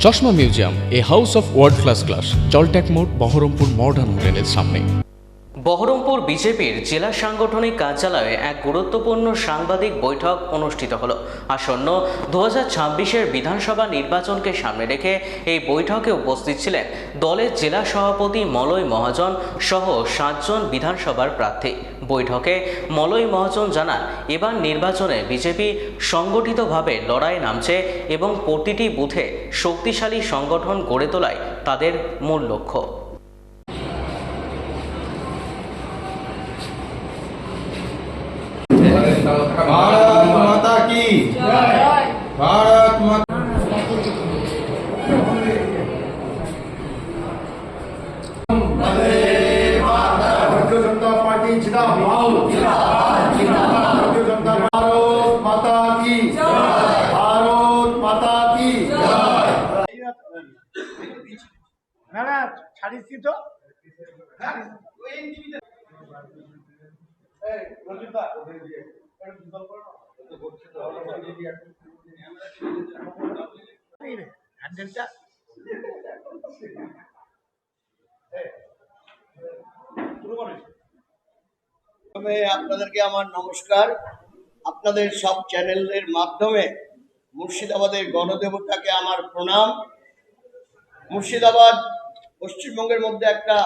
চশমা museum, a house of world class, জলট্যাক মোড়, বহরমপুর মডার্ন হোটেলের সামনে। বহরমপুর বিজেপির জেলা সাংগঠনিক কার্যালয়ে এক গুরুত্বপূর্ণ সাংবাদিক বৈঠক অনুষ্ঠিত হলো। আসন্ন 2026-এর বিধানসভা নির্বাচনকে সামনে রেখে এই বৈঠকে উপস্থিত ছিলেন দলের জেলা সভাপতি মলয় মহাজন সহ 7 জন বিধানসভার প্রার্থী। বৈঠকে মলয় মহাজন জানান, এবার নির্বাচনে বিজেপি সংগঠিতভাবে লড়াইয়ে নামছে এবং প্রতিটি বুথে শক্তিশালী সংগঠন গড়ে তোলাই তাদের মূল লক্ষ্য। भारत माता की जय। भारत माता भारतीय जनता पार्टी जिंदाबाद। भारतीय जनता भारत माता की जय। भारत माता की जय। না না ছাড়িছি তো হ্যান্ডেলটা আপনাদেরকে আমার নমস্কার। আপনাদের সব চ্যানেলের মাধ্যমে মুর্শিদাবাদের গণদেবতাকে আমার প্রণাম। মুর্শিদাবাদ পশ্চিমবঙ্গের মধ্যে একটা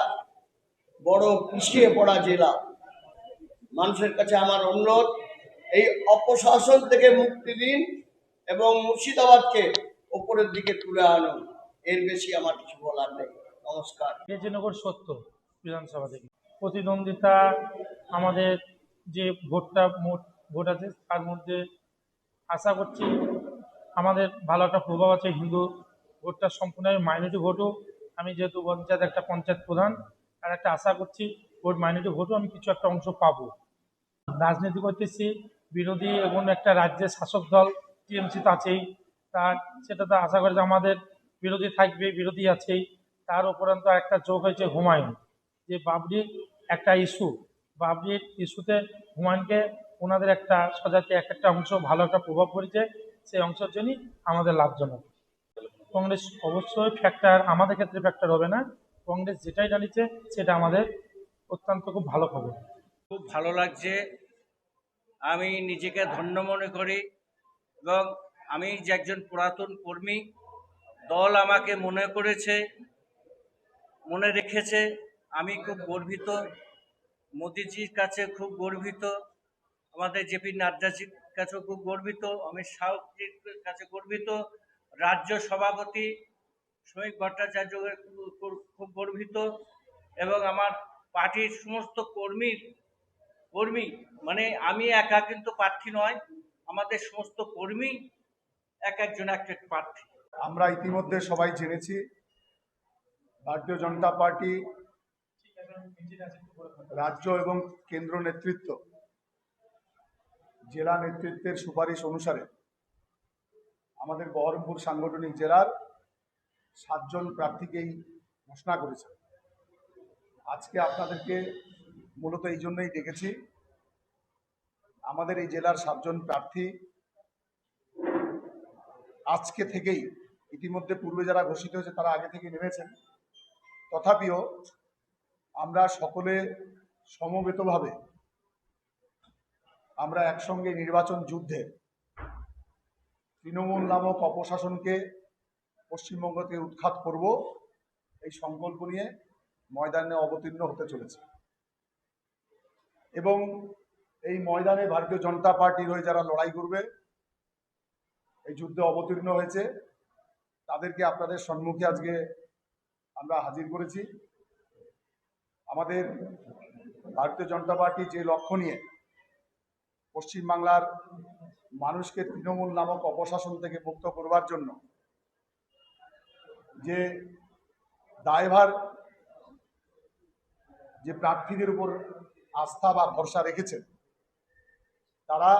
বড় পিছিয়ে পড়া জেলা। মানুষের কাছে আমার অনুরোধ, এই অপশাসন থেকে মুক্তি দিন এবং মুর্শিদাবাদকে ওপরের দিকে তুলে আনুন। এর বেশি আমার কিছু বলার নেই। নমস্কার। নগর 70 বিধানসভা থেকে প্রতিদ্বন্দ্বিতা, আমাদের যে মোট ভোট আছে তার মধ্যে আশা করছি আমাদের ভালো একটা প্রভাব আছে। হিন্দু ভোটটা সম্পূর্ণ মাইনরিটি ভোটও, আমি যেহেতু একটা পঞ্চায়েত প্রধান, আর একটা আশা করছি ভোট মাইনরিটি ভোটও আমি কিছু একটা অংশ পাবো। রাজনীতি করতেছি, বিরোধী এবং একটা রাজ্যের শাসক দল টিএমসি তো আছেই, তার সেটা তো আশা করি যে আমাদের বিরোধী থাকবে, বিরোধী আছেই। তার উপরান্ত একটা যোগ হয়েছে হুমায়ুন, যে বাবরির একটা ইস্যু, বাবরির ইস্যুতে হুমায়ুনকে ওনাদের একটা সজাতি একটা অংশ ভালো একটা প্রভাব পড়েছে, সেই অংশের জন্যই আমাদের লাভজনক। কংগ্রেস অবশ্যই ফ্যাক্টর, আমাদের ক্ষেত্রে ফ্যাক্টর হবে না। কংগ্রেস যেটাই জানিয়েছে সেটা আমাদের অত্যন্ত খুব ভালো খবর। খুব ভালো লাগছে, আমি নিজেকে ধন্য মনে করি এবং আমি যে একজন পুরাতন কর্মী, দল আমাকে মনে করেছে, মনে রেখেছে, আমি খুব গর্বিত। মোদিজির কাছে খুব গর্বিত, আমাদের জেপি নাড্ডাজির কাছেও খুব গর্বিত, অমিত শাহজির কাছে গর্বিত, রাজ্য সভাপতি শ্রমিক ভট্টাচার্য খুব গর্বিত এবং আমার পার্টির সমস্ত কর্মী মানে আমি একা কিন্তু প্রার্থী নয়, আমাদের সমস্ত কর্মী এক একজন এক এক প্রার্থী। আমরা ইতিমধ্যে সবাই জেনেছি ভারতীয় জনতা পার্টি রাজ্য এবং কেন্দ্র নেতৃত্ব, জেলা নেতৃত্বের সুপারিশ অনুসারে আমাদের বহরমপুর সাংগঠনিক জেলার 7 জন প্রার্থীকেই ঘোষণা করেছে। আজকে আপনাদেরকে মূলত এই জন্যই ডেকেছি, আমাদের এই জেলার 7 জন প্রার্থী আজকে থেকেই, ইতিমধ্যে পূর্বে যারা ঘোষিত হয়েছে তারা আগে থেকে নেমেছেন, তথাপিও আমরা সকলে সমবেতভাবে আমরা একসঙ্গে নির্বাচন যুদ্ধে তৃণমূল নামক অপশাসনকে পশ্চিমবঙ্গ থেকে উৎখাত করব, এই সংকল্প নিয়ে ময়দানে অবতীর্ণ হতে চলেছে। এবং এই ময়দানে ভারতীয় জনতা পার্টির হয়ে যারা লড়াই করবে, এই যুদ্ধে অবতীর্ণ হয়েছে, তাদেরকে আপনাদের সম্মুখে আজকে আমরা হাজির করেছি। আমাদের ভারতীয় জনতা পার্টি যে লক্ষ্য নিয়ে পশ্চিমবাংলার মানুষকে তৃণমূল নামক অপশাসন থেকে মুক্ত করবার জন্য যে দায়ভার, যে প্রার্থীদের উপর আস্থা বা ভরসা রেখেছেন, তারা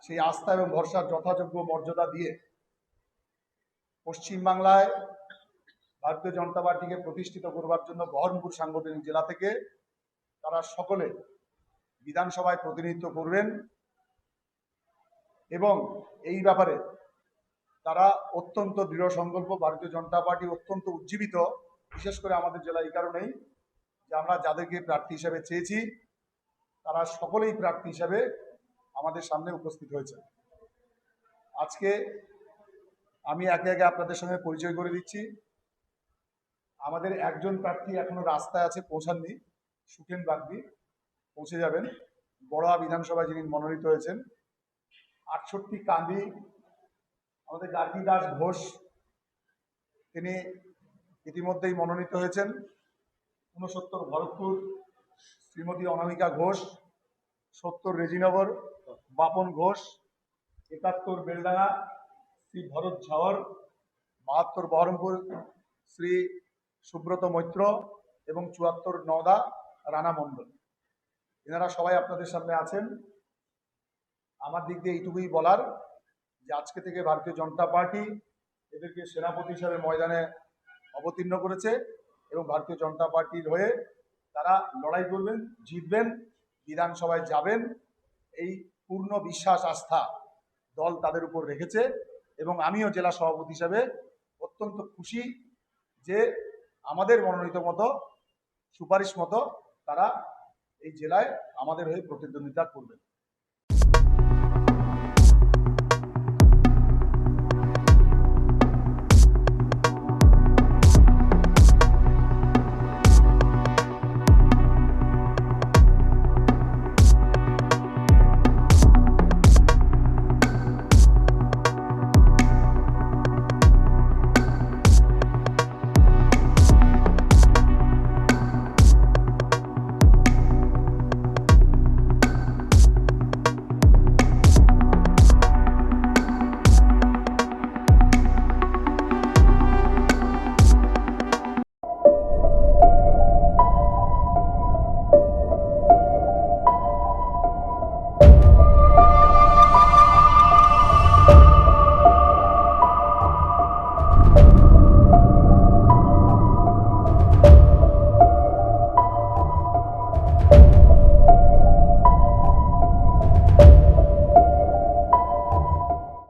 সেই আস্থা এবং ভরসার যথাযোগ্য মর্যাদা দিয়ে পশ্চিমবাংলায় ভারতীয় জনতা পার্টিকে প্রতিষ্ঠিত করবার জন্য বহরমপুর সাংগঠনিক জেলা থেকে তারা সকলে বিধানসভায় প্রতিনিধিত্ব করবেন এবং এই ব্যাপারে তারা অত্যন্ত দৃঢ় সংকল্প। ভারতীয় জনতা পার্টি অত্যন্ত উজ্জীবিত, বিশেষ করে আমাদের জেলা এই কারণেই যে আমরা যাদেরকে প্রার্থী হিসেবে চেয়েছি তারা সকলেই প্রার্থী হিসেবে আমাদের সামনে উপস্থিত হয়েছে। আজকে আমি একে একে আপনাদের সঙ্গে পরিচয় করে দিচ্ছি। আমাদের একজন প্রার্থী এখনো রাস্তায় আছে, পৌঁছাননি, সুখেন বাগদি, পৌঁছে যাবেন। বড়োয়া বিধানসভায় যিনি মনোনীত হয়েছেন। 68 কান্দি আমাদের গার্গী দাস ঘোষ, তিনি ইতিমধ্যেই মনোনীত হয়েছেন। 69 ভরতপুর শ্রীমতী অনামিকা ঘোষ, 70 রেজিনগর বাপন ঘোষ, 71 বেলডাঙ্গা শ্রী ভরত ঝাওয়ার, 72 বহরমপুর শ্রী সুব্রত মৈত্র এবং 74 নওদা রানা মণ্ডল। এনারা সবাই আপনাদের সামনে আছেন। আমার দিক দিয়ে এইটুকুই বলার যে আজকে থেকে ভারতীয় জনতা পার্টি এদেরকে সেনাপতি হিসাবে ময়দানে অবতীর্ণ করেছে এবং ভারতীয় জনতা পার্টির হয়ে তারা লড়াই করবেন, জিতবেন, বিধানসভায় যাবেন, এই পূর্ণ বিশ্বাস আস্থা দল তাদের উপর রেখেছে। এবং আমিও জেলা সভাপতি হিসাবে অত্যন্ত খুশি যে আমাদের মনোনীত মতো, সুপারিশ মতো তারা এই জেলায় আমাদের হয়ে প্রতিদ্বন্দ্বিতা করবেন।